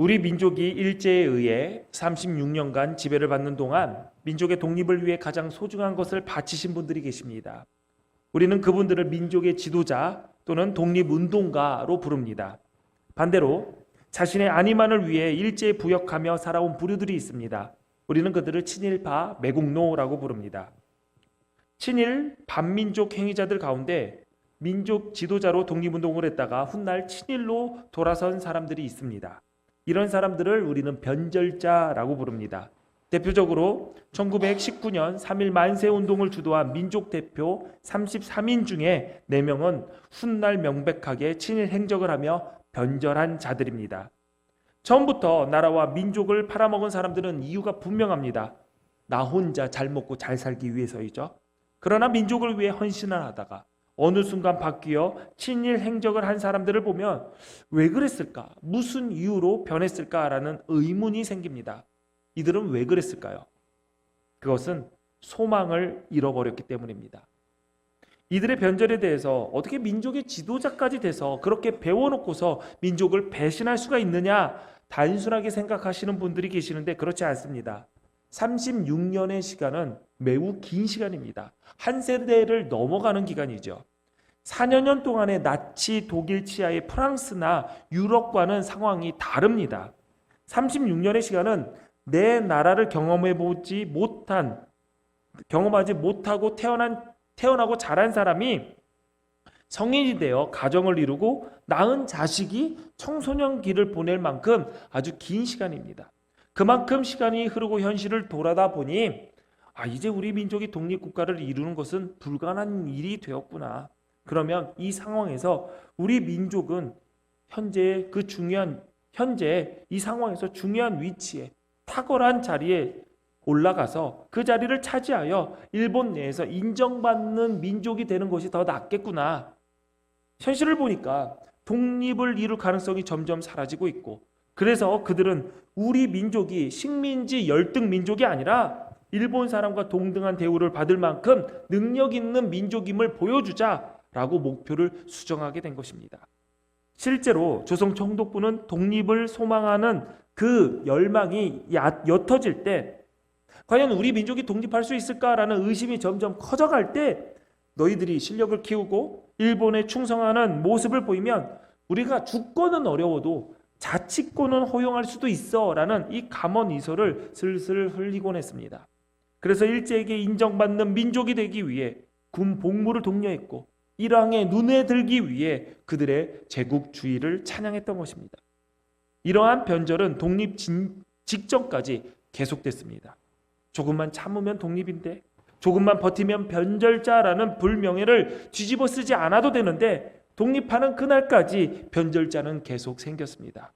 우리 민족이 일제에 의해 36년간 지배를 받는 동안 민족의 독립을 위해 가장 소중한 것을 바치신 분들이 계십니다. 우리는 그분들을 민족의 지도자 또는 독립운동가로 부릅니다. 반대로 자신의 안위만을 위해 일제에 부역하며 살아온 부류들이 있습니다. 우리는 그들을 친일파, 매국노라고 부릅니다. 친일, 반민족 행위자들 가운데 민족 지도자로 독립운동을 했다가 훗날 친일로 돌아선 사람들이 있습니다. 이런 사람들을 우리는 변절자라고 부릅니다. 대표적으로 1919년 3.1 만세운동을 주도한 민족 대표 33인 중에 4명은 훗날 명백하게 친일 행적을 하며 변절한 자들입니다. 처음부터 나라와 민족을 팔아먹은 사람들은 이유가 분명합니다. 나 혼자 잘 먹고 잘 살기 위해서이죠. 그러나 민족을 위해 헌신을 하다가 어느 순간 바뀌어 친일 행적을 한 사람들을 보면 왜 그랬을까? 무슨 이유로 변했을까라는 의문이 생깁니다. 이들은 왜 그랬을까요? 그것은 소망을 잃어버렸기 때문입니다. 이들의 변절에 대해서 어떻게 민족의 지도자까지 돼서 그렇게 배워놓고서 민족을 배신할 수가 있느냐 단순하게 생각하시는 분들이 계시는데 그렇지 않습니다. 36년의 시간은 매우 긴 시간입니다. 한 세대를 넘어가는 기간이죠. 4여 년 동안의 나치 독일 치하의 프랑스나 유럽과는 상황이 다릅니다. 36년의 시간은 내 나라를 경험하지 못하고 태어나고 자란 사람이 성인이 되어 가정을 이루고 낳은 자식이 청소년기를 보낼 만큼 아주 긴 시간입니다. 그만큼 시간이 흐르고 현실을 돌아다 보니 이제 우리 민족이 독립국가를 이루는 것은 불가능한 일이 되었구나. 그러면 이 상황에서 우리 민족은 현재 이 상황에서 중요한 위치에 탁월한 자리에 올라가서 그 자리를 차지하여 일본 내에서 인정받는 민족이 되는 것이 더 낫겠구나. 현실을 보니까 독립을 이룰 가능성이 점점 사라지고 있고 그래서 그들은 우리 민족이 식민지 열등 민족이 아니라 일본 사람과 동등한 대우를 받을 만큼 능력 있는 민족임을 보여주자라고 목표를 수정하게 된 것입니다. 실제로 조선 총독부는 독립을 소망하는 그 열망이 옅어질 때 과연 우리 민족이 독립할 수 있을까라는 의심이 점점 커져갈 때 너희들이 실력을 키우고 일본에 충성하는 모습을 보이면 우리가 주권은 어려워도 자치권은 허용할 수도 있어 라는 이 감언이설을 슬슬 흘리곤 했습니다. 그래서 일제에게 인정받는 민족이 되기 위해 군 복무를 독려했고 일왕의 눈에 들기 위해 그들의 제국주의를 찬양했던 것입니다. 이러한 변절은 독립 직전까지 계속됐습니다. 조금만 참으면 독립인데 조금만 버티면 변절자라는 불명예를 뒤집어 쓰지 않아도 되는데 독립하는 그날까지 변절자는 계속 생겼습니다.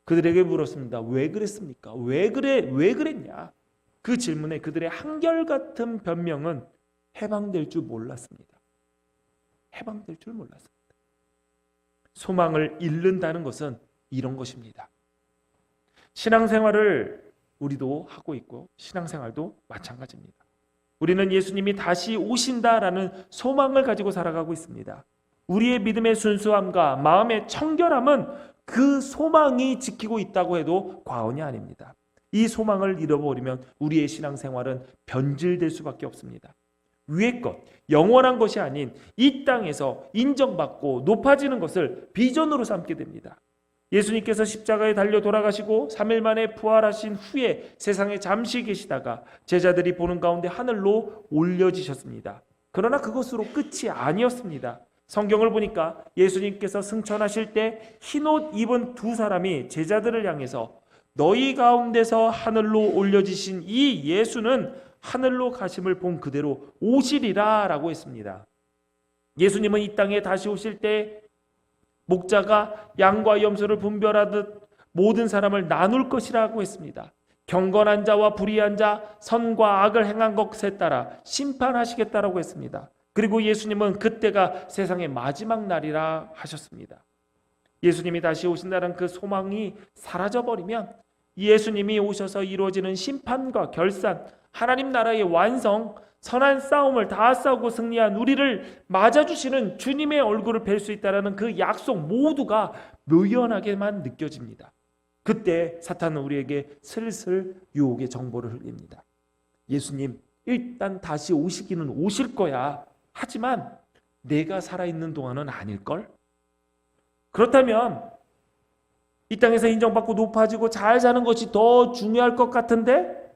그들에게 물었습니다. 왜 그랬습니까? 왜 그랬냐? 그 질문에 그들의 한결같은 변명은 해방될 줄 몰랐습니다. 해방될 줄 몰랐습니다. 소망을 잃는다는 것은 이런 것입니다. 신앙생활을 우리도 하고 있고 신앙생활도 마찬가지입니다. 우리는 예수님이 다시 오신다라는 소망을 가지고 살아가고 있습니다. 우리의 믿음의 순수함과 마음의 청결함은 그 소망이 지키고 있다고 해도 과언이 아닙니다. 이 소망을 잃어버리면 우리의 신앙생활은 변질될 수밖에 없습니다. 위의 것, 영원한 것이 아닌 이 땅에서 인정받고 높아지는 것을 비전으로 삼게 됩니다. 예수님께서 십자가에 달려 돌아가시고 3일 만에 부활하신 후에 세상에 잠시 계시다가 제자들이 보는 가운데 하늘로 올려지셨습니다. 그러나 그것으로 끝이 아니었습니다. 성경을 보니까 예수님께서 승천하실 때 흰옷 입은 두 사람이 제자들을 향해서 너희 가운데서 하늘로 올려지신 이 예수는 하늘로 가심을 본 그대로 오시리라 라고 했습니다. 예수님은 이 땅에 다시 오실 때 목자가 양과 염소를 분별하듯 모든 사람을 나눌 것이라고 했습니다. 경건한 자와 불의한 자, 선과 악을 행한 것에 따라 심판하시겠다라고 했습니다. 그리고 예수님은 그때가 세상의 마지막 날이라 하셨습니다. 예수님이 다시 오신다는 그 소망이 사라져버리면 예수님이 오셔서 이루어지는 심판과 결산, 하나님 나라의 완성, 선한 싸움을 다 싸우고 승리한 우리를 맞아주시는 주님의 얼굴을 뵐 수 있다는 그 약속 모두가 묘연하게만 느껴집니다. 그때 사탄은 우리에게 슬슬 유혹의 정보를 흘립니다. 예수님 일단 다시 오시기는 오실 거야. 하지만 내가 살아있는 동안은 아닐걸? 그렇다면 이 땅에서 인정받고 높아지고 잘 사는 것이 더 중요할 것 같은데,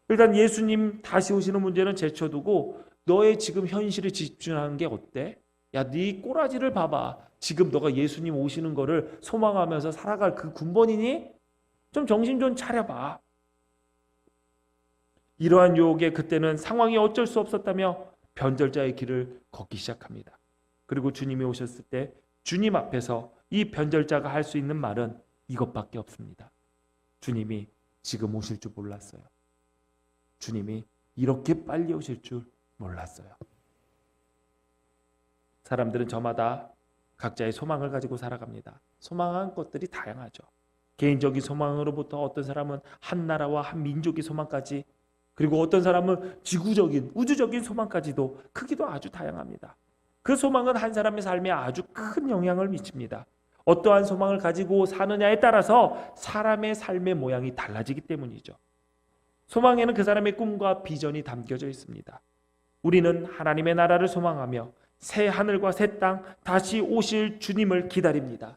일단 예수님 다시 오시는 문제는 제쳐두고 너의 지금 현실에 집중하는 게 어때? 야, 네 꼬라지를 봐봐. 지금 너가 예수님 오시는 거를 소망하면서 살아갈 그 군번이니? 좀 정신 좀 차려봐. 이러한 유혹에 그때는 상황이 어쩔 수 없었다며 변절자의 길을 걷기 시작합니다. 그리고 주님이 오셨을 때 주님 앞에서 이 변절자가 할 수 있는 말은 이것밖에 없습니다. 주님이 지금 오실 줄 몰랐어요. 주님이 이렇게 빨리 오실 줄 몰랐어요. 사람들은 저마다 각자의 소망을 가지고 살아갑니다. 소망한 것들이 다양하죠. 개인적인 소망으로부터 어떤 사람은 한 나라와 한 민족의 소망까지, 그리고 어떤 사람은 지구적인 우주적인 소망까지도 크기도 아주 다양합니다. 그 소망은 한 사람의 삶에 아주 큰 영향을 미칩니다. 어떠한 소망을 가지고 사느냐에 따라서 사람의 삶의 모양이 달라지기 때문이죠. 소망에는 그 사람의 꿈과 비전이 담겨져 있습니다. 우리는 하나님의 나라를 소망하며 새 하늘과 새 땅 다시 오실 주님을 기다립니다.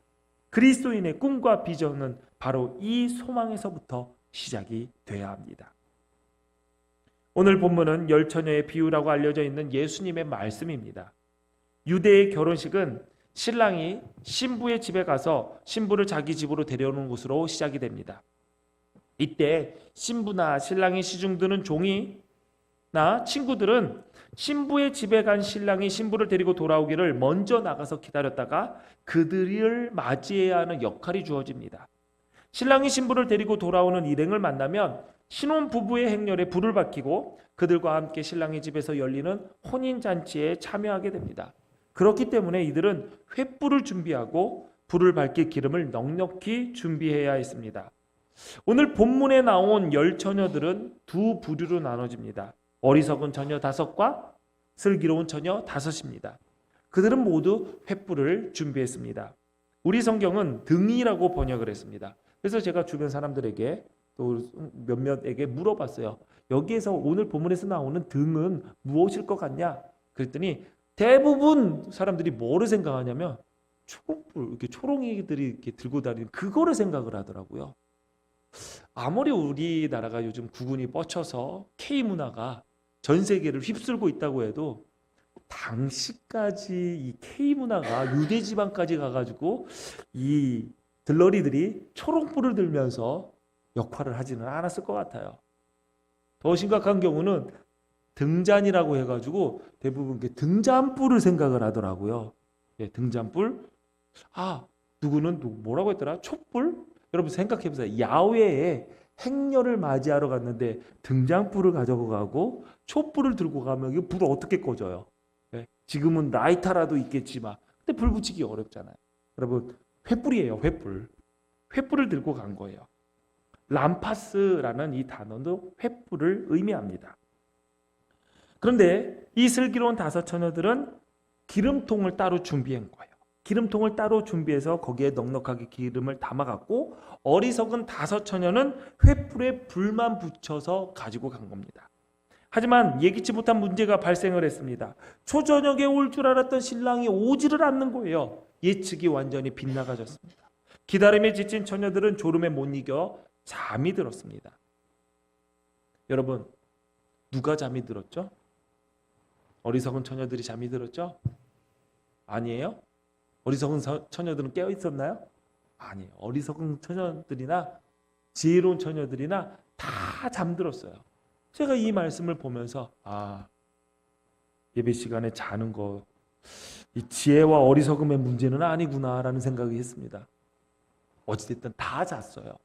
그리스도인의 꿈과 비전은 바로 이 소망에서부터 시작이 돼야 합니다. 오늘 본문은 열처녀의 비유라고 알려져 있는 예수님의 말씀입니다. 유대의 결혼식은 신랑이 신부의 집에 가서 신부를 자기 집으로 데려오는 곳으로 시작이 됩니다. 이때 신부나 신랑이 시중 드는 종이나 친구들은 신부의 집에 간 신랑이 신부를 데리고 돌아오기를 먼저 나가서 기다렸다가 그들을 맞이해야 하는 역할이 주어집니다. 신랑이 신부를 데리고 돌아오는 일행을 만나면 신혼 부부의 행렬에 불을 밝히고 그들과 함께 신랑의 집에서 열리는 혼인잔치에 참여하게 됩니다. 그렇기 때문에 이들은 횃불을 준비하고 불을 밝힐 기름을 넉넉히 준비해야 했습니다. 오늘 본문에 나온 열 처녀들은 두 부류로 나눠집니다. 어리석은 처녀 5과 슬기로운 처녀 5입니다. 그들은 모두 횃불을 준비했습니다. 우리 성경은 등이라고 번역을 했습니다. 그래서 제가 주변 사람들에게 또 몇몇에게 물어봤어요. 여기에서 오늘 본문에서 나오는 등은 무엇일 것 같냐? 그랬더니 대부분 사람들이 뭐를 생각하냐면 초록불, 이렇게 초롱이들이 이렇게 들고 다니는 그거를 생각을 하더라고요. 아무리 우리나라가 요즘 구군이 뻗쳐서 K 문화가 전 세계를 휩쓸고 있다고 해도 당시까지 이 K 문화가 유대 지방까지 가가지고 이 들러리들이 초롱불을 들면서 역할을 하지는 않았을 것 같아요. 더 심각한 경우는 등잔이라고 해가지고 대부분 등잔불을 생각을 하더라고요. 예, 등잔불. 누구는 뭐라고 했더라? 촛불? 여러분 생각해보세요. 야외에 행렬을 맞이하러 갔는데 등잔불을 가지고 가고 촛불을 들고 가면 이거 불을 어떻게 꺼져요? 예, 지금은 라이터라도 있겠지만 근데 불 붙이기 어렵잖아요. 여러분 횃불이에요. 횃불. 횃불을 들고 간 거예요. 람파스라는 이 단어도 횃불을 의미합니다. 그런데 이 슬기로운 5 처녀들은 기름통을 따로 준비한 거예요. 기름통을 따로 준비해서 거기에 넉넉하게 기름을 담아갖고 어리석은 5 처녀는 횃불에 불만 붙여서 가지고 간 겁니다. 하지만 예기치 못한 문제가 발생을 했습니다. 초저녁에 올 줄 알았던 신랑이 오지를 않는 거예요. 예측이 완전히 빗나가졌습니다. 기다림에 지친 처녀들은 졸음에 못 이겨 잠이 들었습니다. 여러분, 누가 잠이 들었죠? 어리석은 처녀들이 잠이 들었죠? 아니에요? 어리석은 처녀들은 깨어 있었나요? 아니에요. 어리석은 처녀들이나 지혜로운 처녀들이나 다 잠들었어요. 제가 이 말씀을 보면서 예배 시간에 자는 거 이 지혜와 어리석음의 문제는 아니구나라는 생각이 했습니다. 어찌됐든 다 잤어요.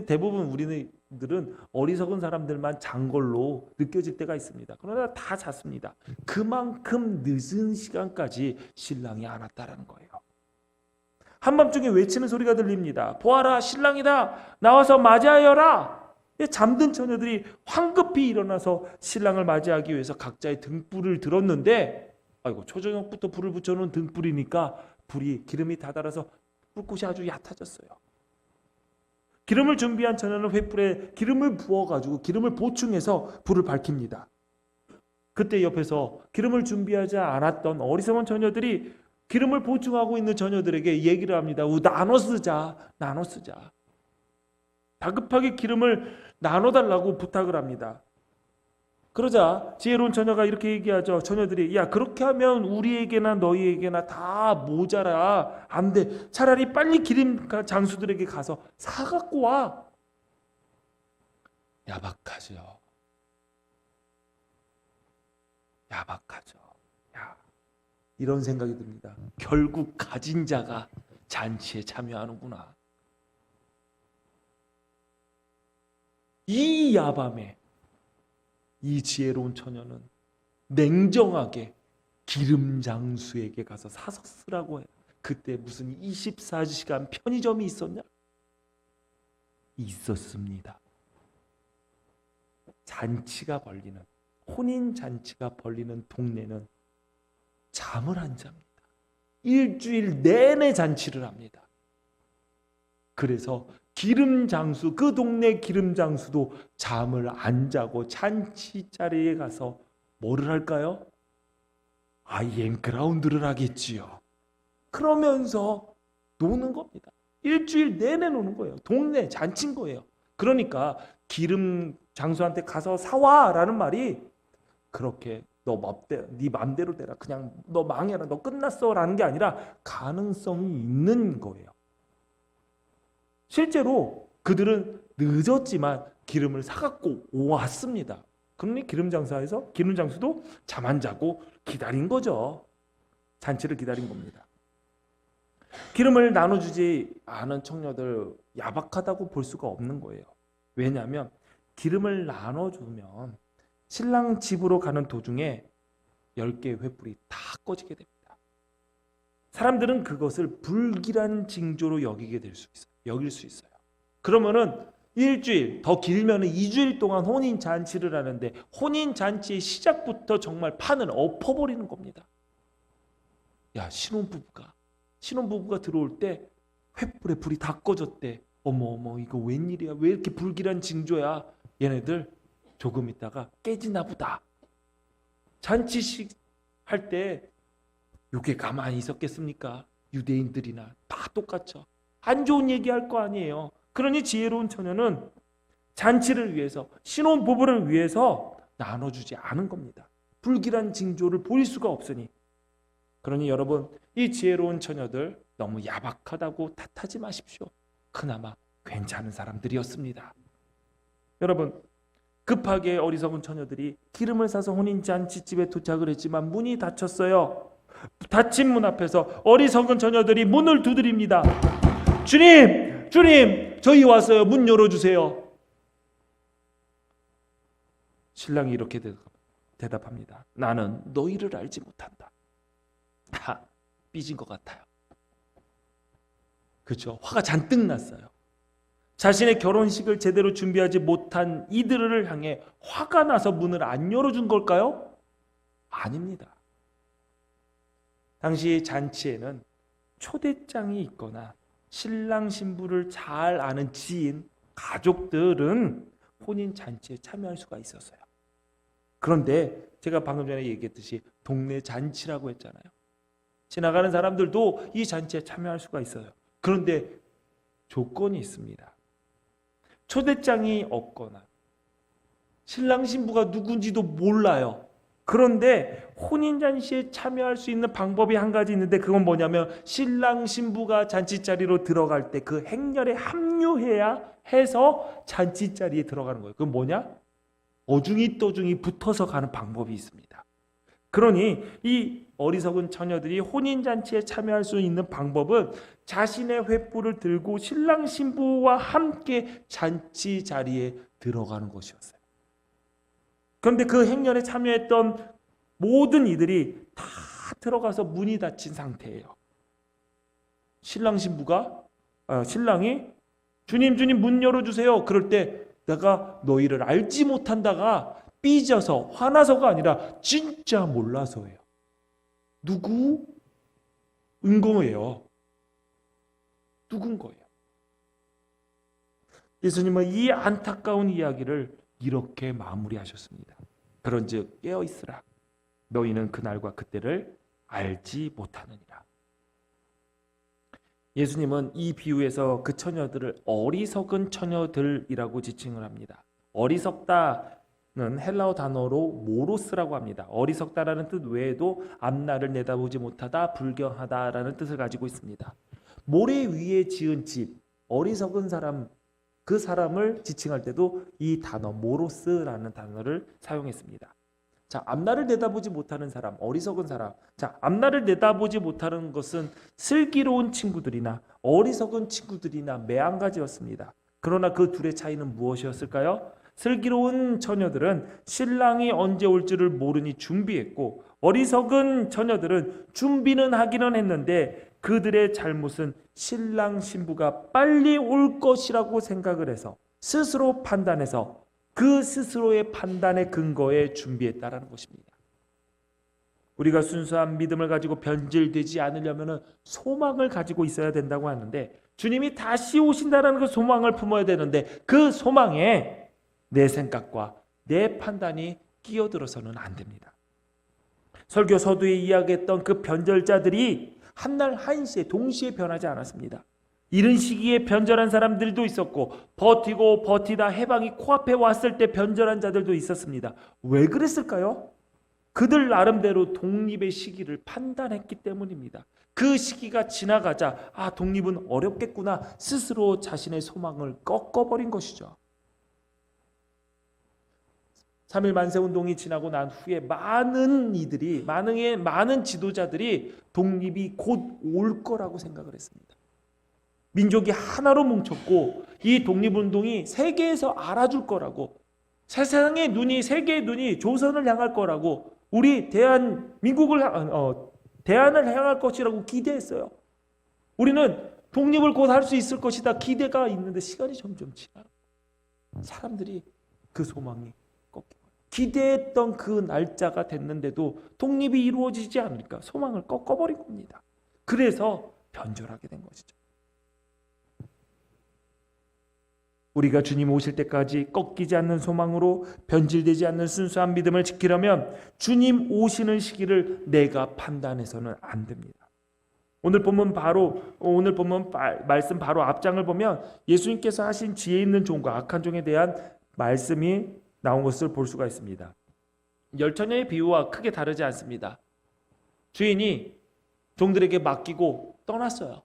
대부분 우리들은 어리석은 사람들만 잔 걸로 느껴질 때가 있습니다. 그러나 다 잤습니다. 그만큼 늦은 시간까지 신랑이 안 왔다라는 거예요. 한밤중에 외치는 소리가 들립니다. 보아라, 신랑이다. 나와서 맞이하여라. 잠든 처녀들이 황급히 일어나서 신랑을 맞이하기 위해서 각자의 등불을 들었는데 초저녁부터 불을 붙여놓은 등불이니까 불이 기름이 다 달아서 불꽃이 아주 얕아졌어요. 기름을 준비한 처녀는 횃불에 기름을 부어가지고 기름을 보충해서 불을 밝힙니다. 그때 옆에서 기름을 준비하지 않았던 어리석은 처녀들이 기름을 보충하고 있는 처녀들에게 얘기를 합니다. 나눠 쓰자. 다급하게 기름을 나눠달라고 부탁을 합니다. 그러자 지혜로운 처녀가 이렇게 얘기하죠. 처녀들이 야 그렇게 하면 우리에게나 너희에게나 다 모자라. 안 돼. 차라리 빨리 기름 장수들에게 가서 사갖고 와. 야박하죠. 야, 이런 생각이 듭니다. 결국 가진 자가 잔치에 참여하는구나. 이 야밤에 이 지혜로운 처녀는 냉정하게 기름 장수에게 가서 사서 쓰라고 해요. 그때 무슨 24시간 편의점이 있었냐? 있었습니다. 잔치가 벌리는, 혼인 잔치가 벌리는 동네는 잠을 안 잡니다. 일주일 내내 잔치를 합니다. 그래서 기름 장수, 그 동네 기름 장수도 잠을 안 자고 잔치 자리에 가서 뭐를 할까요? 아이엠 그라운드를 하겠지요. 그러면서 노는 겁니다. 일주일 내내 노는 거예요. 동네 잔치인 거예요. 그러니까 기름 장수한테 가서 사와라는 말이 그렇게 네 맘대로 되라, 그냥 너 망해라, 너 끝났어라는 게 아니라 가능성이 있는 거예요. 실제로 그들은 늦었지만 기름을 사갖고 왔습니다. 그러니 기름 장수도 잠 안 자고 기다린 거죠. 잔치를 기다린 겁니다. 기름을 나눠주지 않은 청녀들 야박하다고 볼 수가 없는 거예요. 왜냐하면 기름을 나눠주면 신랑 집으로 가는 도중에 10개의 횃불이 다 꺼지게 됩니다. 사람들은 그것을 불길한 징조로 여길 수 있어요. 그러면은 일주일, 더 길면은 2주일 동안 혼인 잔치를 하는데 혼인 잔치의 시작부터 정말 판을 엎어버리는 겁니다. 야, 신혼부부가 들어올 때 횃불에 불이 다 꺼졌대. 어머 이거 웬일이야? 왜 이렇게 불길한 징조야? 얘네들 조금 있다가 깨지나 보다. 잔치식 할 때 이게 가만히 있었겠습니까? 유대인들이나 다 똑같죠. 안 좋은 얘기 할 거 아니에요. 그러니 지혜로운 처녀는 잔치를 위해서, 신혼부부를 위해서 나눠주지 않은 겁니다. 불길한 징조를 보일 수가 없으니. 그러니 여러분, 이 지혜로운 처녀들 너무 야박하다고 탓하지 마십시오. 그나마 괜찮은 사람들이었습니다. 여러분, 급하게 어리석은 처녀들이 기름을 사서 혼인잔치집에 도착을 했지만 문이 닫혔어요. 닫힌 문 앞에서 어리석은 처녀들이 문을 두드립니다. 주님, 저희 왔어요. 문 열어주세요. 신랑이 이렇게 대답합니다. 나는 너희를 알지 못한다. 다 삐진 것 같아요. 그렇죠? 화가 잔뜩 났어요. 자신의 결혼식을 제대로 준비하지 못한 이들을 향해 화가 나서 문을 안 열어준 걸까요? 아닙니다. 당시 잔치에는 초대장이 있거나 신랑 신부를 잘 아는 지인, 가족들은 혼인 잔치에 참여할 수가 있었어요. 그런데 제가 방금 전에 얘기했듯이 동네 잔치라고 했잖아요. 지나가는 사람들도 이 잔치에 참여할 수가 있어요. 그런데 조건이 있습니다. 초대장이 없거나 신랑 신부가 누군지도 몰라요. 그런데 혼인잔치에 참여할 수 있는 방법이 한 가지 있는데 그건 뭐냐면 신랑 신부가 잔치자리로 들어갈 때 그 행렬에 합류해야 해서 잔치자리에 들어가는 거예요. 그건 뭐냐? 어중이 떠중이 붙어서 가는 방법이 있습니다. 그러니 이 어리석은 처녀들이 혼인잔치에 참여할 수 있는 방법은 자신의 횃불을 들고 신랑 신부와 함께 잔치 자리에 들어가는 것이었어요. 그런데 그 행렬에 참여했던 모든 이들이 다 들어가서 문이 닫힌 상태예요. 신랑이 주님 문 열어주세요. 그럴 때 내가 너희를 알지 못한다가 삐져서 화나서가 아니라 진짜 몰라서예요. 누구인 거예요. 누군 거예요. 예수님은 이 안타까운 이야기를 이렇게 마무리하셨습니다. 그런즉 깨어 있으라. 너희는 그날과 그때를 알지 못하느니라. 예수님은 이 비유에서 그 처녀들을 어리석은 처녀들이라고 지칭을 합니다. 어리석다는 헬라어 단어로 모로스라고 합니다. 어리석다라는 뜻 외에도 앞날을 내다보지 못하다, 불경하다라는 뜻을 가지고 있습니다. 모래 위에 지은 집, 어리석은 사람, 그 사람을 지칭할 때도 이 단어 모로스라는 단어를 사용했습니다. 자, 앞날을 내다보지 못하는 사람, 어리석은 사람. 자, 앞날을 내다보지 못하는 것은 슬기로운 친구들이나 어리석은 친구들이나 매한가지였습니다. 그러나 그 둘의 차이는 무엇이었을까요? 슬기로운 처녀들은 신랑이 언제 올지를 모르니 준비했고, 어리석은 처녀들은 준비는 하기는 했는데 그들의 잘못은 신랑 신부가 빨리 올 것이라고 생각을 해서 스스로 판단해서 그 스스로의 판단의 근거에 준비했다라는 것입니다. 우리가 순수한 믿음을 가지고 변질되지 않으려면 소망을 가지고 있어야 된다고 하는데, 주님이 다시 오신다라는 그 소망을 품어야 되는데 그 소망에 내 생각과 내 판단이 끼어들어서는 안 됩니다. 설교 서두에 이야기했던 그 변절자들이 한날 한시에 동시에 변하지 않았습니다. 이른 시기에 변절한 사람들도 있었고, 버티고 버티다 해방이 코앞에 왔을 때 변절한 자들도 있었습니다. 왜 그랬을까요? 그들 나름대로 독립의 시기를 판단했기 때문입니다. 그 시기가 지나가자 독립은 어렵겠구나, 스스로 자신의 소망을 꺾어버린 것이죠. 3.1 만세운동이 지나고 난 후에 많은 지도자들이 독립이 곧 올 거라고 생각을 했습니다. 민족이 하나로 뭉쳤고 이 독립운동이 세계에서 알아줄 거라고, 세상의 눈이, 세계의 눈이 조선을 향할 거라고, 우리 대한민국을 대안을 향할 것이라고 기대했어요. 우리는 독립을 곧 할 수 있을 것이다 기대가 있는데 시간이 점점 지나요. 사람들이 그 소망이 꺾이고, 기대했던 그 날짜가 됐는데도 독립이 이루어지지 않으니까 소망을 꺾어버린 겁니다. 그래서 변절하게 된 것이죠. 우리가 주님 오실 때까지 꺾이지 않는 소망으로 변질되지 않는 순수한 믿음을 지키려면 주님 오시는 시기를 내가 판단해서는 안 됩니다. 오늘 본문 말씀 바로 앞장을 보면 예수님께서 하신 지혜 있는 종과 악한 종에 대한 말씀이 나온 것을 볼 수가 있습니다. 열처녀의 비유와 크게 다르지 않습니다. 주인이 종들에게 맡기고 떠났어요.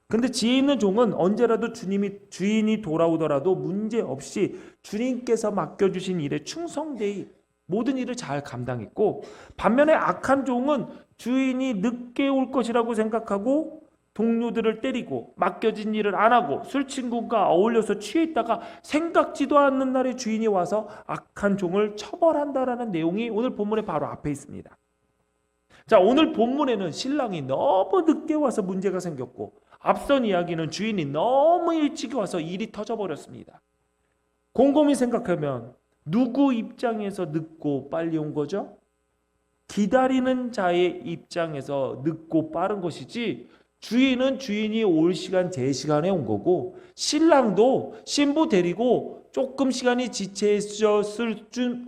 근데 지혜 있는 종은 언제라도 주인이 돌아오더라도 문제없이 주님께서 맡겨주신 일에 충성되이 모든 일을 잘 감당했고, 반면에 악한 종은 주인이 늦게 올 것이라고 생각하고 동료들을 때리고 맡겨진 일을 안 하고 술 친구가 어울려서 취해 있다가 생각지도 않는 날에 주인이 와서 악한 종을 처벌한다라는 내용이 오늘 본문의 바로 앞에 있습니다. 자, 오늘 본문에는 신랑이 너무 늦게 와서 문제가 생겼고, 앞선 이야기는 주인이 너무 일찍 와서 일이 터져버렸습니다. 곰곰이 생각하면 누구 입장에서 늦고 빨리 온 거죠? 기다리는 자의 입장에서 늦고 빠른 것이지, 주인은 주인이 올 시간 제 시간에 온 거고, 신랑도 신부 데리고 조금 시간이 지체했을지는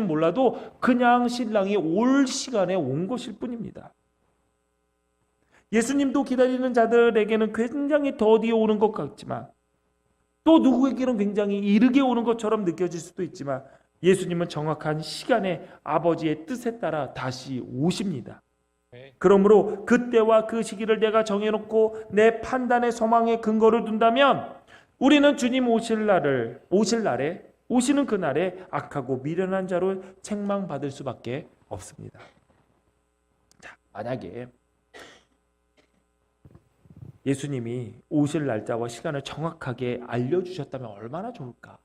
몰라도 그냥 신랑이 올 시간에 온 것일 뿐입니다. 예수님도 기다리는 자들에게는 굉장히 더디어 오는 것 같지만, 또 누구에게는 굉장히 이르게 오는 것처럼 느껴질 수도 있지만, 예수님은 정확한 시간에 아버지의 뜻에 따라 다시 오십니다. 그러므로 그때와 그 시기를 내가 정해놓고 내 판단의 소망에 근거를 둔다면 우리는 주님 오시는 그날에 악하고 미련한 자로 책망받을 수밖에 없습니다. 자, 만약에 예수님이 오실 날짜와 시간을 정확하게 알려주셨다면 얼마나 좋을까?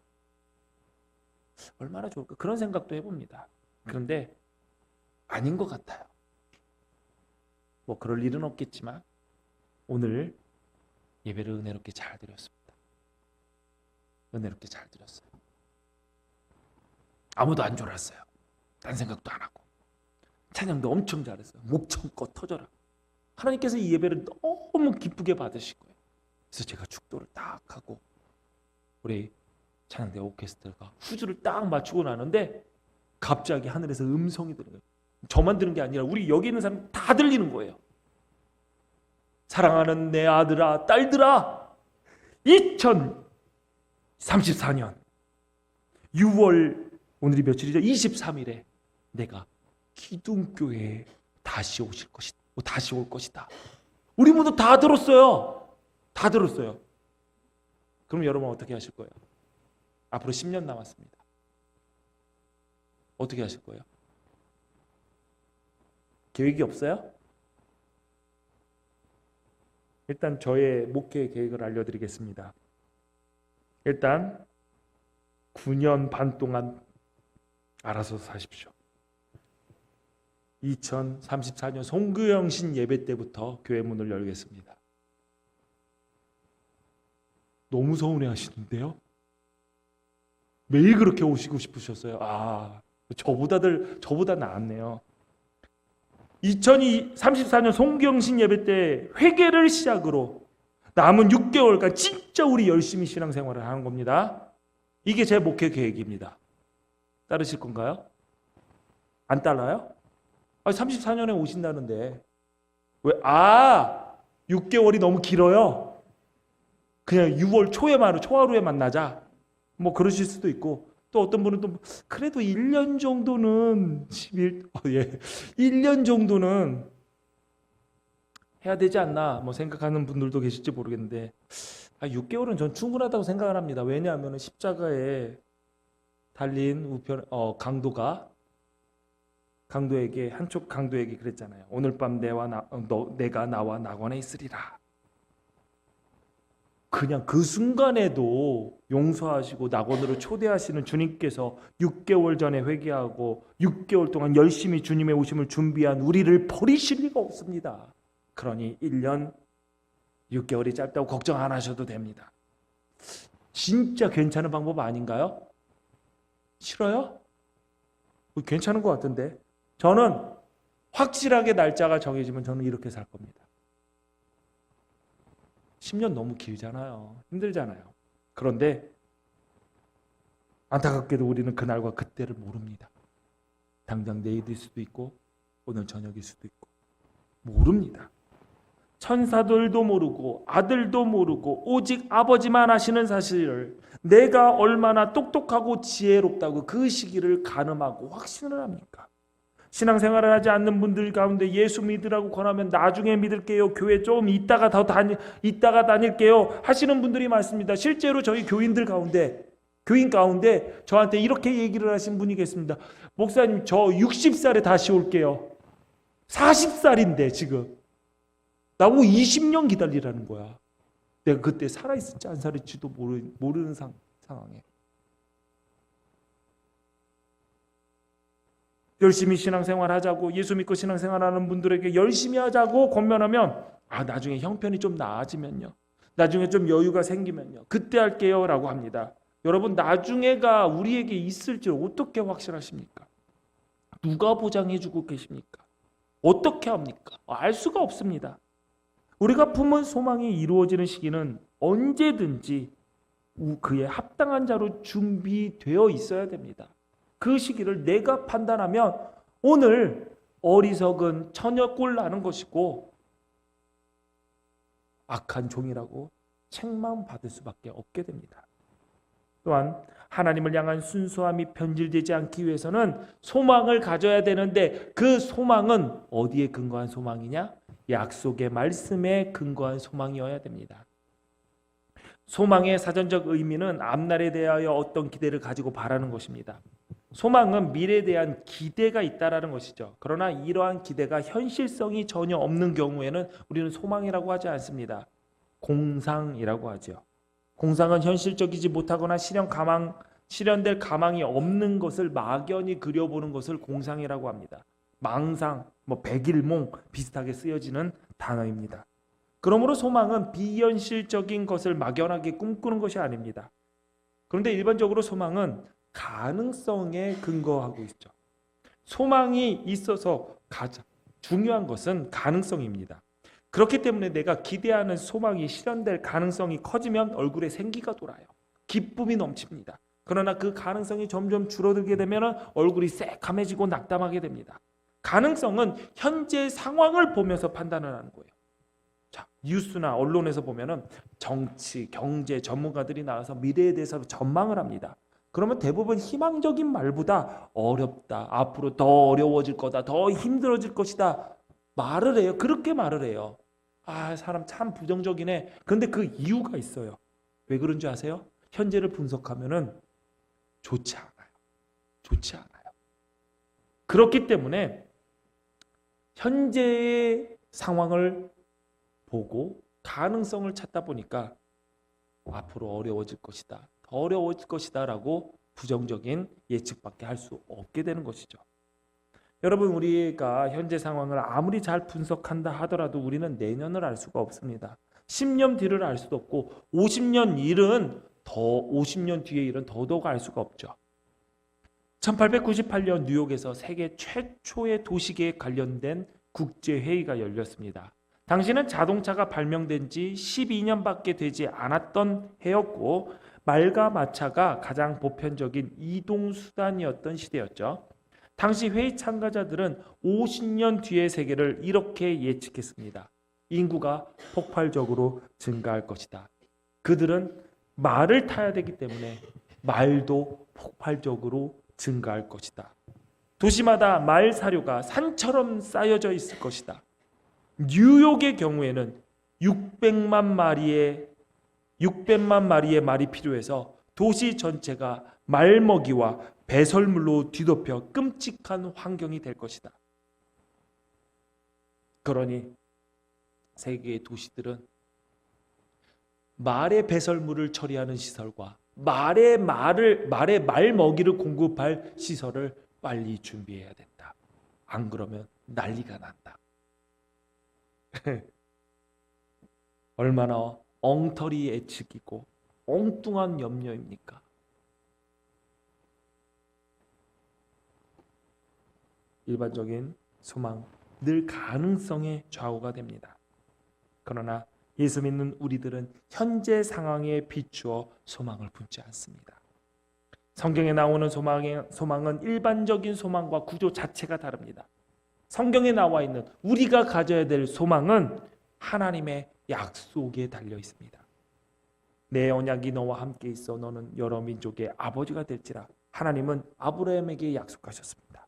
그런 생각도 해봅니다. 그런데 아닌 것 같아요. 뭐 그럴 일은 없겠지만 오늘 예배를 은혜롭게 잘 드렸습니다. 은혜롭게 잘 드렸어요. 아무도 안 졸았어요. 딴 생각도 안 하고 찬양도 엄청 잘했어요. 목청껏 터져라. 하나님께서 이 예배를 너무 기쁘게 받으실 거예요. 그래서 제가 축도를 딱 하고 우리 찬양대 오케스트라가 후주를 딱 맞추고 나는데 갑자기 하늘에서 음성이 들려요. 저만 들은 게 아니라 우리 여기 있는 사람 다 들리는 거예요. 사랑하는 내 아들아, 딸들아, 2034년 6월 오늘이 며칠이죠? 23일에 내가 기둥교회에 다시 오실 것이다. 다시 올 것이다. 우리 모두 다 들었어요. 다 들었어요. 그럼 여러분 어떻게 하실 거예요? 앞으로 10년 남았습니다. 어떻게 하실 거예요? 계획이 없어요? 일단 저의 목회 계획을 알려드리겠습니다. 일단 9년 반 동안 알아서 사십시오. 2034년 송구영신 예배 때부터 교회 문을 열겠습니다. 너무 서운해 하시는데요? 매일 그렇게 오시고 싶으셨어요. 저보다 나았네요. 2034년 송구영신 예배 때 회개를 시작으로 남은 6개월간 진짜 우리 열심히 신앙생활을 하는 겁니다. 이게 제 목회 계획입니다. 따르실 건가요? 안 따라요? 34년에 오신다는데 왜? 6개월이 너무 길어요. 그냥 6월 초하루에 만나자. 뭐 그러실 수도 있고, 또 어떤 분은 또 그래도 1년 정도는 1년 정도는 해야 되지 않나 뭐 생각하는 분들도 계실지 모르겠는데 6개월은 전 충분하다고 생각을 합니다. 왜냐하면 십자가에 달린 우편 강도에게 한쪽 강도에게 그랬잖아요. 오늘 밤 내가 나와 낙원에 있으리라. 그냥 그 순간에도 용서하시고 낙원으로 초대하시는 주님께서 6개월 전에 회개하고 6개월 동안 열심히 주님의 오심을 준비한 우리를 버리실 리가 없습니다. 그러니 1년 6개월이 짧다고 걱정 안 하셔도 됩니다. 진짜 괜찮은 방법 아닌가요? 싫어요? 괜찮은 것 같은데. 저는 확실하게 날짜가 정해지면 저는 이렇게 살 겁니다. 10년 너무 길잖아요. 힘들잖아요. 그런데 안타깝게도 우리는 그날과 그때를 모릅니다. 당장 내일일 수도 있고 오늘 저녁일 수도 있고 모릅니다. 천사들도 모르고 아들도 모르고 오직 아버지만 아시는 사실을 내가 얼마나 똑똑하고 지혜롭다고 그 시기를 가늠하고 확신을 합니까? 신앙생활을 하지 않는 분들 가운데 예수 믿으라고 권하면 나중에 믿을게요. 교회 좀 이따가 다닐게요. 하시는 분들이 많습니다. 실제로 저희 교인 가운데 저한테 이렇게 얘기를 하신 분이 계십니다. 목사님, 저 60살에 다시 올게요. 40살인데 지금 나보고 20년 기다리라는 거야. 내가 그때 살아있을지 안 살아있을지도 모르는 상황에. 열심히 신앙생활 하자고, 예수 믿고 신앙생활하는 분들에게 열심히 하자고 권면하면 나중에 형편이 좀 나아지면요, 나중에 좀 여유가 생기면요, 그때 할게요 라고 합니다. 여러분, 나중에가 우리에게 있을지 어떻게 확실하십니까? 누가 보장해주고 계십니까? 어떻게 합니까? 알 수가 없습니다. 우리가 품은 소망이 이루어지는 시기는 언제든지 그에 합당한 자로 준비되어 있어야 됩니다. 그 시기를 내가 판단하면 오늘 어리석은 처녀꼴 나는 것이고 악한 종이라고 책망받을 수밖에 없게 됩니다. 또한 하나님을 향한 순수함이 변질되지 않기 위해서는 소망을 가져야 되는데 그 소망은 어디에 근거한 소망이냐? 약속의 말씀에 근거한 소망이어야 됩니다. 소망의 사전적 의미는 앞날에 대하여 어떤 기대를 가지고 바라는 것입니다. 소망은 미래에 대한 기대가 있다라는 것이죠. 그러나 이러한 기대가 현실성이 전혀 없는 경우에는 우리는 소망이라고 하지 않습니다. 공상이라고 하죠. 공상은 현실적이지 못하거나 실현될 가망이 없는 것을 막연히 그려보는 것을 공상이라고 합니다. 망상, 백일몽 비슷하게 쓰여지는 단어입니다. 그러므로 소망은 비현실적인 것을 막연하게 꿈꾸는 것이 아닙니다. 그런데 일반적으로 소망은 가능성에 근거하고 있죠. 소망이 있어서 가장 중요한 것은 가능성입니다. 그렇기 때문에 내가 기대하는 소망이 실현될 가능성이 커지면 얼굴에 생기가 돌아요. 기쁨이 넘칩니다. 그러나 그 가능성이 점점 줄어들게 되면 얼굴이 새카매지고 낙담하게 됩니다. 가능성은 현재 상황을 보면서 판단을 하는 거예요. 자, 뉴스나 언론에서 보면은 정치, 경제 전문가들이 나와서 미래에 대해서 전망을 합니다. 그러면 대부분 희망적인 말보다 어렵다, 앞으로 더 어려워질 거다, 더 힘들어질 것이다 말을 해요. 그렇게 말을 해요. 아, 사람 참 부정적이네. 그런데 그 이유가 있어요. 왜 그런 줄 아세요? 현재를 분석하면은 좋지 않아요. 좋지 않아요. 그렇기 때문에 현재의 상황을 보고 가능성을 찾다 보니까 앞으로 어려워질 것이다, 더 어려워질 것이다 라고 부정적인 예측밖에 할 수 없게 되는 것이죠. 여러분, 우리가 현재 상황을 아무리 잘 분석한다 하더라도 우리는 내년을 알 수가 없습니다. 10년 뒤를 알 수도 없고 50년 뒤의 일은 더더욱 알 수가 없죠. 1898년 뉴욕에서 세계 최초의 도시계획 관련된 국제회의가 열렸습니다. 당시는 자동차가 발명된 지 12년밖에 되지 않았던 해였고 말과 마차가 가장 보편적인 이동수단이었던 시대였죠. 당시 회의 참가자들은 50년 뒤의 세계를 이렇게 예측했습니다. 인구가 폭발적으로 증가할 것이다. 그들은 말을 타야 되기 때문에 말도 폭발적으로 증가할 것이다. 도시마다 말 사료가 산처럼 쌓여져 있을 것이다. 뉴욕의 경우에는 600만 마리의 말이 필요해서 도시 전체가 말먹이와 배설물로 뒤덮여 끔찍한 환경이 될 것이다. 그러니 세계의 도시들은 말의 배설물을 처리하는 시설과 말의 말먹이를 공급할 시설을 빨리 준비해야 된다. 안 그러면 난리가 난다. 얼마나 엉터리 예측이고 엉뚱한 염려입니까? 일반적인 소망, 늘 가능성의 좌우가 됩니다. 그러나 예수 믿는 우리들은 현재 상황에 비추어 소망을 품지 않습니다. 성경에 나오는 소망은 일반적인 소망과 구조 자체가 다릅니다. 성경에 나와 있는 우리가 가져야 될 소망은 하나님의 약속에 달려 있습니다. 내 언약이 너와 함께 있어 너는 여러 민족의 아버지가 될지라. 하나님은 아브라함에게 약속하셨습니다.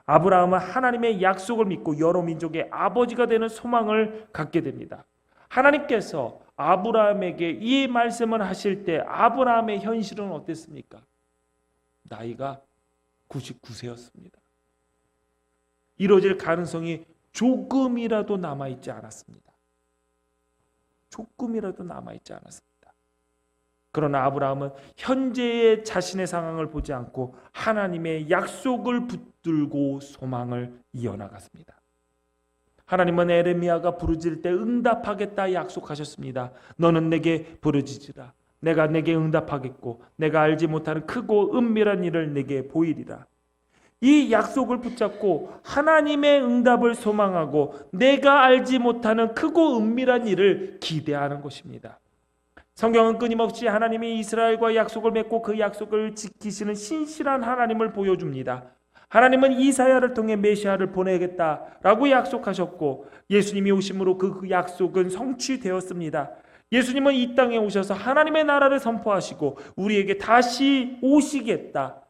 아브라함은 하나님의 약속을 믿고 여러 민족의 아버지가 되는 소망을 갖게 됩니다. 하나님께서 아브라함에게 이 말씀을 하실 때 아브라함의 현실은 어땠습니까? 나이가 99세였습니다. 이루어질 가능성이 조금이라도 남아있지 않았습니다. 조금이라도 남아있지 않았습니다. 그러나 아브라함은 현재의 자신의 상황을 보지 않고 하나님의 약속을 붙들고 소망을 이어나갔습니다. 하나님은 에레미야가 부르짖을 때 응답하겠다 약속하셨습니다. 너는 내게 부르짖으라. 내가 내게 응답하겠고 내가 알지 못하는 크고 은밀한 일을 내게 보이리라. 이 약속을 붙잡고 하나님의 응답을 소망하고 내가 알지 못하는 크고 은밀한 일을 기대하는 것입니다. 성경은 끊임없이 하나님이 이스라엘과 약속을 맺고 그 약속을 지키시는 신실한 하나님을 보여줍니다. 하나님은 이사야를 통해 메시아를 보내겠다라고 약속하셨고 예수님이 오심으로 그 약속은 성취되었습니다. 예수님은 이 땅에 오셔서 하나님의 나라를 선포하시고 우리에게 다시 오시겠다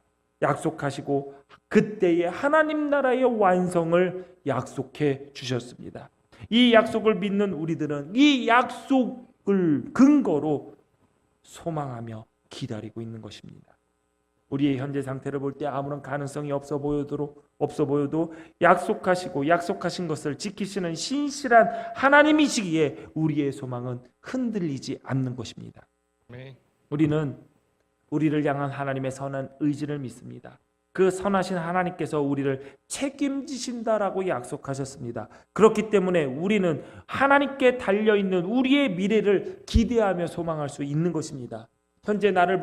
약속하시고 그때의 하나님 나라의 완성을 약속해 주셨습니다. 이 약속을 믿는 우리들은 이 약속을 근거로 소망하며 기다리고 있는 것입니다. 우리의 현재 상태를 볼 때 아무런 가능성이 없어 보여도 약속하시고 약속하신 것을 지키시는 신실한 하나님이시기에 우리의 소망은 흔들리지 않는 것입니다. 우리는 우리를 향한 하나님의 선한 의지를 믿습니다. 그 선하신 하나님께서 우리를 책임지신다라고 약속하셨습니다. 그렇기 때문에 우리는 하나님께 달려있는 우리의 미래를 기대하며 소망할 수 있는 것입니다. 현재 나를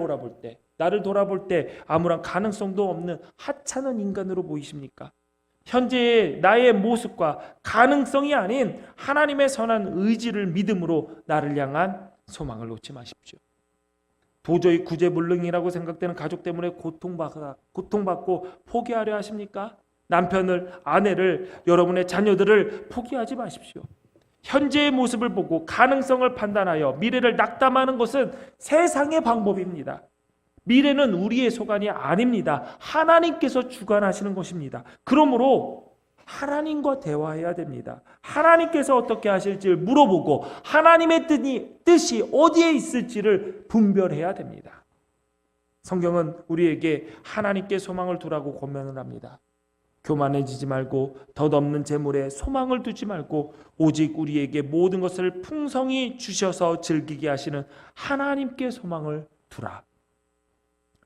돌아볼 때 아무런 가능성도 없는 하찮은 인간으로 보이십니까? 현재의 나의 모습과 가능성이 아닌 하나님의 선한 의지를 믿음으로 나를 향한 소망을 놓지 마십시오. 도저히 구제불능이라고 생각되는 가족 때문에 고통받고 포기하려 하십니까? 남편을, 아내를, 여러분의 자녀들을 포기하지 마십시오. 현재의 모습을 보고 가능성을 판단하여 미래를 낙담하는 것은 세상의 방법입니다. 미래는 우리의 소관이 아닙니다. 하나님께서 주관하시는 것입니다. 그러므로 하나님과 대화해야 됩니다. 하나님께서 어떻게 하실지를 물어보고 하나님의 뜻이 어디에 있을지를 분별해야 됩니다. 성경은 우리에게 하나님께 소망을 두라고 권면을 합니다. 교만해지지 말고 덧없는 재물에 소망을 두지 말고 오직 우리에게 모든 것을 풍성히 주셔서 즐기게 하시는 하나님께 소망을 두라.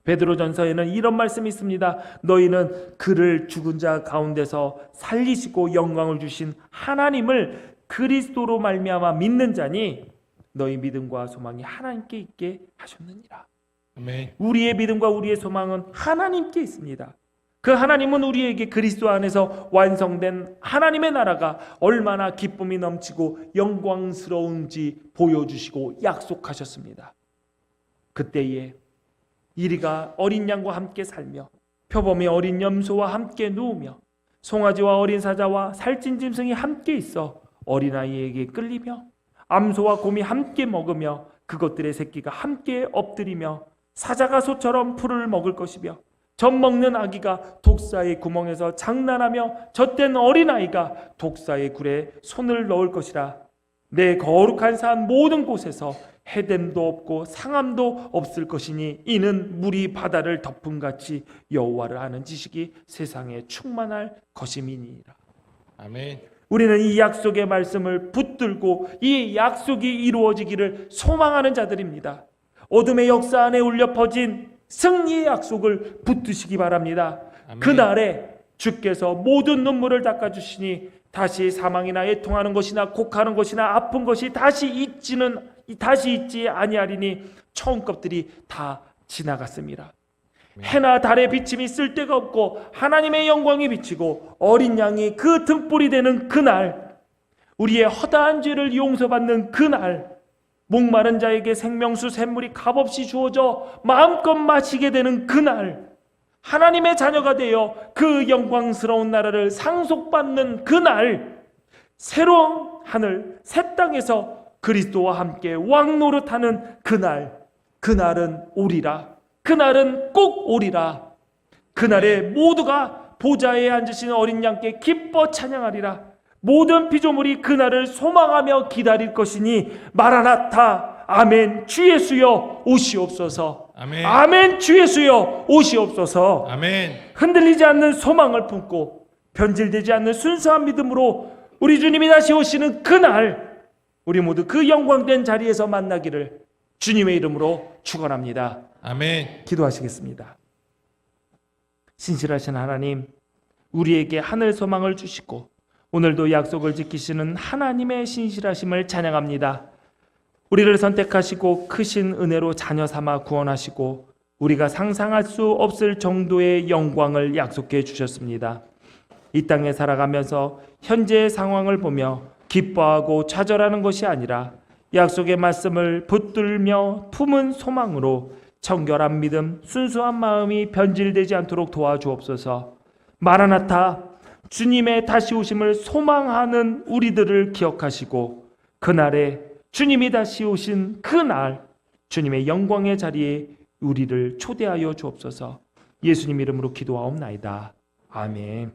베드로전서에는 이런 말씀이 있습니다. 너희는 그를 죽은 자 가운데서 살리시고 영광을 주신 하나님을 그리스도로 말미암아 믿는 자니 너희 믿음과 소망이 하나님께 있게 하셨느니라. 아멘. 우리의 믿음과 우리의 소망은 하나님께 있습니다. 그 하나님은 우리에게 그리스도 안에서 완성된 하나님의 나라가 얼마나 기쁨이 넘치고 영광스러운지 보여주시고 약속하셨습니다. 그때에 이리가 어린 양과 함께 살며 표범이 어린 염소와 함께 누우며 송아지와 어린 사자와 살찐 짐승이 함께 있어 어린아이에게 끌리며 암소와 곰이 함께 먹으며 그것들의 새끼가 함께 엎드리며 사자가 소처럼 풀을 먹을 것이며 젖 먹는 아기가 독사의 구멍에서 장난하며 젖된 어린아이가 독사의 굴에 손을 넣을 것이라. 내 거룩한 산 모든 곳에서 해됨도 없고 상함도 없을 것이니 이는 물이 바다를 덮음같이 여호와를 아는 지식이 세상에 충만할 것임이니라. 아멘. 우리는 이 약속의 말씀을 붙들고 이 약속이 이루어지기를 소망하는 자들입니다. 어둠의 역사 안에 울려 퍼진 승리의 약속을 붙드시기 바랍니다. 아멘. 그날에 주께서 모든 눈물을 닦아주시니 다시 사망이나 애통하는 것이나 곡하는 것이나 아픈 것이 다시 있지 아니하리니 처음 것들이 다 지나갔습니다. 해나 달의 비침이 쓸데가 없고 하나님의 영광이 비치고 어린 양이 그 등불이 되는 그날, 우리의 허다한 죄를 용서받는 그날, 목마른 자에게 생명수 샘물이 값없이 주어져 마음껏 마시게 되는 그날, 하나님의 자녀가 되어 그 영광스러운 나라를 상속받는 그날, 새로운 하늘 새 땅에서 그리스도와 함께 왕노릇하는 그날, 그날은 오리라. 그날은 꼭 오리라. 그날에 모두가 보좌에 앉으신 어린 양께 기뻐 찬양하리라. 모든 피조물이 그날을 소망하며 기다릴 것이니 마라나타. 아멘. 주 예수여 오시옵소서. 아멘. 아멘. 주 예수여 오시옵소서. 아멘. 흔들리지 않는 소망을 품고 변질되지 않는 순수한 믿음으로 우리 주님이 다시 오시는 그날, 우리 모두 그 영광된 자리에서 만나기를 주님의 이름으로 축원합니다. 아멘. 기도하시겠습니다. 신실하신 하나님, 우리에게 하늘 소망을 주시고 오늘도 약속을 지키시는 하나님의 신실하심을 찬양합니다. 우리를 선택하시고 크신 은혜로 자녀 삼아 구원하시고 우리가 상상할 수 없을 정도의 영광을 약속해 주셨습니다. 이 땅에 살아가면서 현재의 상황을 보며 기뻐하고 좌절하는 것이 아니라 약속의 말씀을 붙들며 품은 소망으로 청결한 믿음, 순수한 마음이 변질되지 않도록 도와주옵소서. 마라나타, 주님의 다시 오심을 소망하는 우리들을 기억하시고 그날에 주님이 다시 오신 그날 주님의 영광의 자리에 우리를 초대하여 주옵소서. 예수님 이름으로 기도하옵나이다. 아멘.